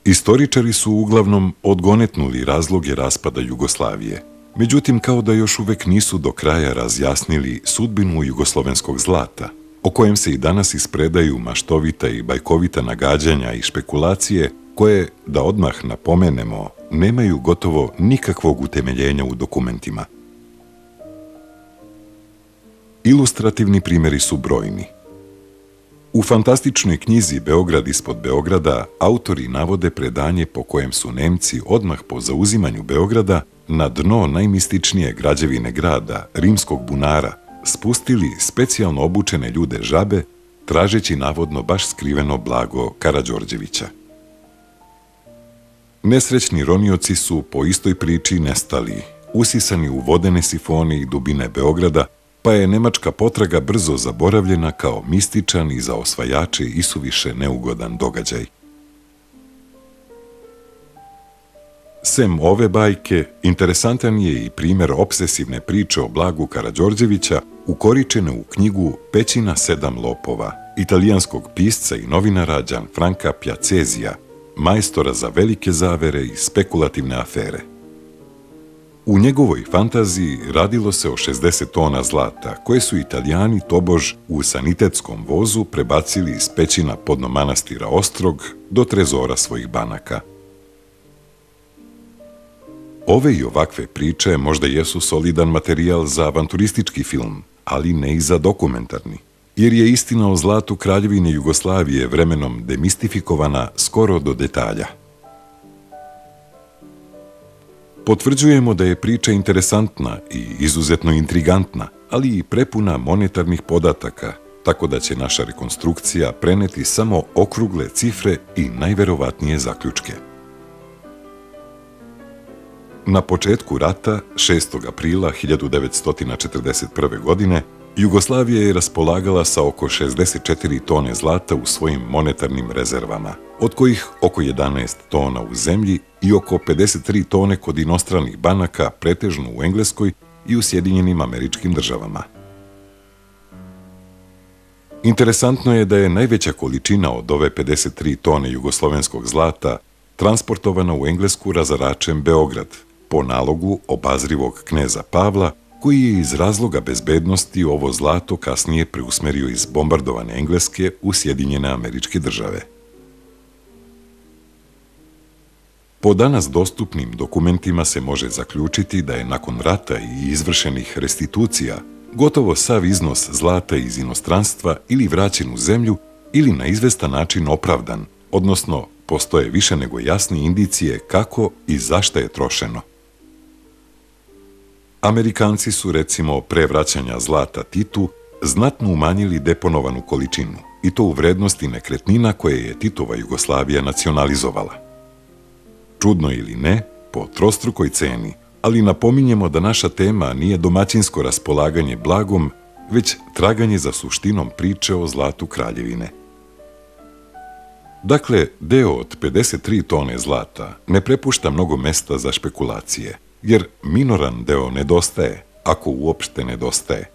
Istoričari su uglavnom odgonetnuli razloge raspada Jugoslavije. Međutim, kao da još uvek nisu do kraja razjasnili sudbinu jugoslovenskog zlata, o kojem se i danas ispredaju maštovita i bajkovita nagađanja i špekulacije koje, da odmah napomenemo, nemaju gotovo nikakvog utemeljenja u dokumentima. Ilustrativni primjeri su brojni. U fantastičnoj knjizi Beograd ispod Beograda autori navode predanje po kojem su Nemci odmah po zauzimanju Beograda na dno najmističnije građevine grada, rimskog bunara, spustili specijalno obučene ljude žabe, tražeći navodno baš skriveno blago Karađorđevića. Nesrećni ronioci su po istoj priči nestali, usisani u vodene sifone i dubine Beograda, pa je nemačka potraga brzo zaboravljena kao mističan i za osvajače isuviše neugodan događaj. Sem ove bajke, interesantan je i primjer opsesivne priče o blagu Karađorđevića ukoričene u knjigu Pećina 7 lopova, italijanskog pisca i novinara Gianfranca Piazzezija, majstora za velike zavere i spekulativne afere. U njegovoj fantaziji radilo se o 60 tona zlata, koje su Italijani tobož u sanitetskom vozu prebacili iz pećina podno manastira Ostrog do trezora svojih banaka. Ove i ovakve priče možda jesu solidan materijal za avanturistički film, ali ne i za dokumentarni, jer je istina o zlatu Kraljevine Jugoslavije vremenom demistifikovana skoro do detalja. Potvrđujemo da je priča interesantna i izuzetno intrigantna, ali i prepuna monetarnih podataka, tako da će naša rekonstrukcija preneti samo okrugle cifre i najverovatnije zaključke. Na početku rata, 6. aprila 1941. godine, Jugoslavija je raspolagala sa oko 64 tone zlata u svojim monetarnim rezervama, od kojih oko 11 tona u zemlji i oko 53 tone kod inostranih banaka, pretežno u Engleskoj i u Sjedinjenim Američkim Državama. Interesantno je da je najveća količina od ove 53 tone jugoslovenskog zlata transportovana u Englesku razaračem Beograd, po nalogu obazrivog kneza Pavla, koji je iz razloga bezbednosti ovo zlato kasnije preusmerio iz bombardovane Engleske u Sjedinjene Američke Države. Po danas dostupnim dokumentima se može zaključiti da je nakon rata i izvršenih restitucija gotovo sav iznos zlata iz inostranstva ili vraćen u zemlju ili na izvestan način opravdan, odnosno postoje više nego jasne indicije kako i zašta je trošeno. Amerikanci su, recimo, pre vraćanja zlata Titu znatno umanjili deponovanu količinu, i to u vrednosti nekretnina koje je Titova Jugoslavija nacionalizovala. Čudno ili ne, po trostrukoj ceni, ali napominjemo da naša tema nije domaćinsko raspolaganje blagom, već traganje za suštinom priče o zlatu Kraljevine. Dakle, deo od 53 tone zlata ne prepušta mnogo mesta za špekulacije, jer minoran deo nedostaje, ako uopšte nedostaje.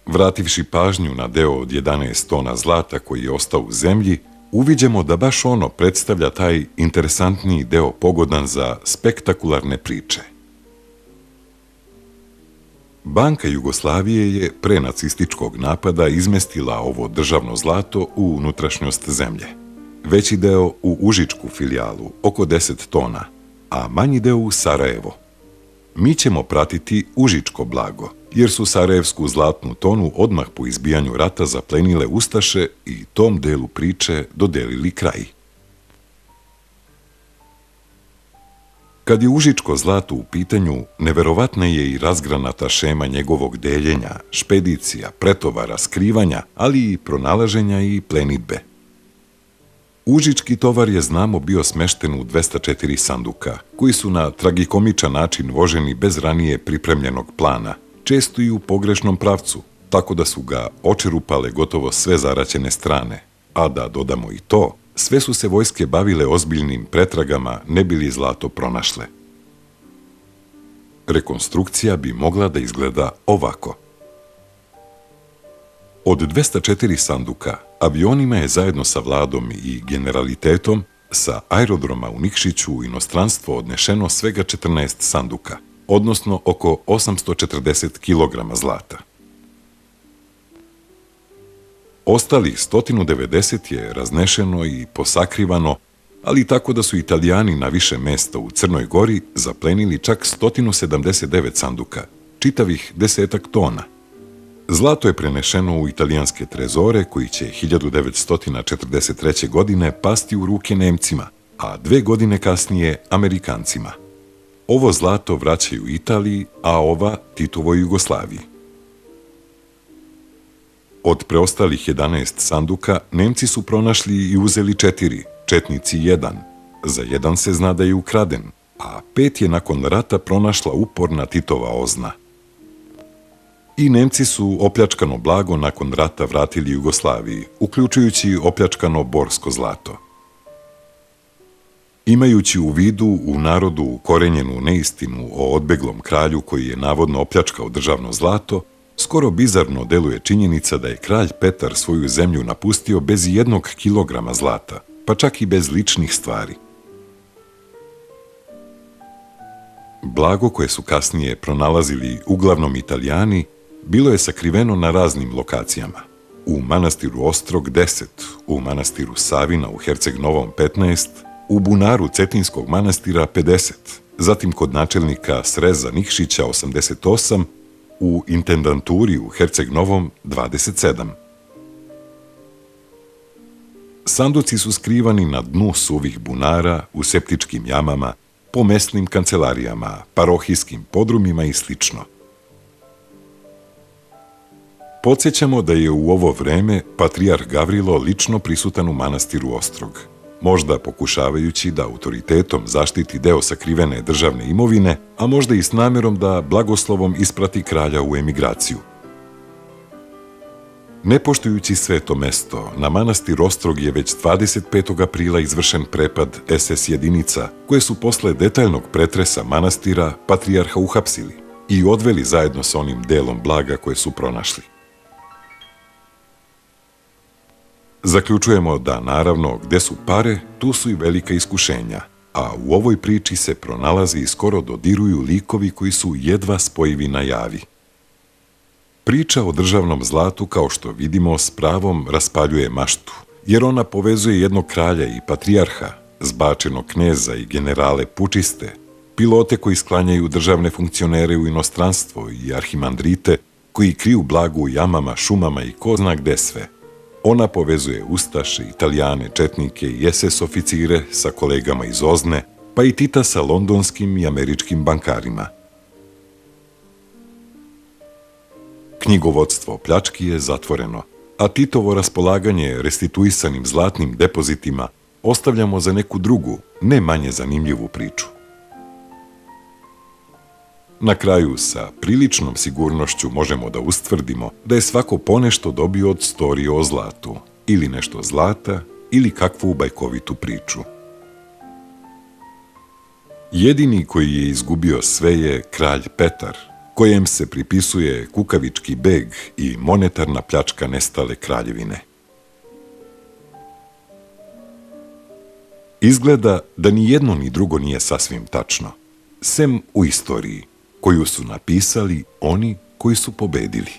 Vrativši pažnju na deo od 11 tona zlata koji je ostao u zemlji, uviđemo da baš ono predstavlja taj interesantniji deo pogodan za spektakularne priče. Banka Jugoslavije je pre nacističkog napada izmestila ovo državno zlato u unutrašnjost zemlje. Veći deo u Užičku filijalu, oko 10 tona, a manji deo u Sarajevo. Mi ćemo pratiti užičko blago, jer su sarajevsku zlatnu tonu odmah po izbijanju rata zaplenile ustaše i tom delu priče dodelili kraj. Kad je užičko zlato u pitanju, neverovatna je i razgranata šema njegovog deljenja, špedicija, pretovara, skrivanja, ali i pronalaženja i plenidbe. Užički tovar je, znamo, bio smešten u 204 sanduka, koji su na tragikomičan način voženi bez ranije pripremljenog plana, često i u pogrešnom pravcu, tako da su ga očerupale gotovo sve zaraćene strane, a da dodamo i to, sve su se vojske bavile ozbiljnim pretragama ne bi li zlato pronašle. Rekonstrukcija bi mogla da izgleda ovako. Od 204 sanduka, avionima je zajedno sa vladom i generalitetom sa aerodroma u Nikšiću u inostranstvo odnešeno svega 14 sanduka, odnosno oko 840 kg zlata. Ostalih 190 je raznešeno i posakrivano, ali tako da su Italijani na više mesta u Crnoj Gori zaplenili čak 179 sanduka, čitavih 10 tona. Zlato je prenešeno u italijanske trezore koji će 1943. godine pasti u ruke Nemcima, a 2 godine kasnije Amerikancima. Ovo zlato vraćaju Italiji, a ova Titovoj Jugoslaviji. Od preostalih 11 sanduka Nemci su pronašli i uzeli 4, četnici 1. Za 1 se zna da je ukraden, a 5 je nakon rata pronašla uporna Titova OZNA. I Nemci su opljačkano blago nakon rata vratili Jugoslaviji, uključujući opljačkano borsko zlato. Imajući u vidu u narodu ukorenjenu neistinu o odbeglom kralju koji je navodno opljačkao državno zlato, skoro bizarno deluje činjenica da je kralj Petar svoju zemlju napustio bez 1 kilograma zlata, pa čak i bez ličnih stvari. Blago koje su kasnije pronalazili uglavnom Italijani bilo je sakriveno na raznim lokacijama. U manastiru Ostrog 10, u manastiru Savina u Herceg Novom 15, u bunaru Cetinskog manastira 50, zatim kod načelnika Sreza Nikšića 88, u intendanturi u Herceg Novom 27. Sanduci su skrivani na dnu suvih bunara, u septičkim jamama, po mesnim kancelarijama, parohijskim podrumima i slično. Podsjećamo da je u ovo vreme patrijarh Gavrilo lično prisutan u manastiru Ostrog, možda pokušavajući da autoritetom zaštiti deo sakrivene državne imovine, a možda i s namerom da blagoslovom isprati kralja u emigraciju. Ne poštujući sveto mesto, na manastir Ostrog je već 25. aprila izvršen prepad SS jedinica, koje su posle detaljnog pretresa manastira patrijarha uhapsili i odveli zajedno sa onim delom blaga koje su pronašli. Zaključujemo da, naravno, gde su pare, tu su i velika iskušenja, a u ovoj priči se pronalaze i skoro dodiruju likovi koji su jedva spojivi na javi. Priča o državnom zlatu, kao što vidimo, s pravom raspaljuje maštu, jer ona povezuje jednog kralja i patrijarha, zbačenog kneza i generale pučiste, pilote koji sklanjaju državne funkcionere u inostranstvo i arhimandrite koji kriju blago u jamama, šumama i ko zna gde sve. Ona povezuje ustaše, Italijane, četnike i SS oficire sa kolegama iz OZNE, pa i Tita sa londonskim i američkim bankarima. Knjigovodstvo pljački je zatvoreno, a Titovo raspolaganje restituisanim zlatnim depozitima ostavljamo za neku drugu, ne manje zanimljivu priču. Na kraju, sa priličnom sigurnošću možemo da ustvrdimo da je svako ponešto dobio od storije o zlatu, ili nešto zlata, ili kakvu bajkovitu priču. Jedini koji je izgubio sve je kralj Petar, kojem se pripisuje kukavički beg i monetarna pljačka nestale kraljevine. Izgleda da ni jedno ni drugo nije sasvim tačno, sem u istoriji, koju su napisali oni koji su pobedili.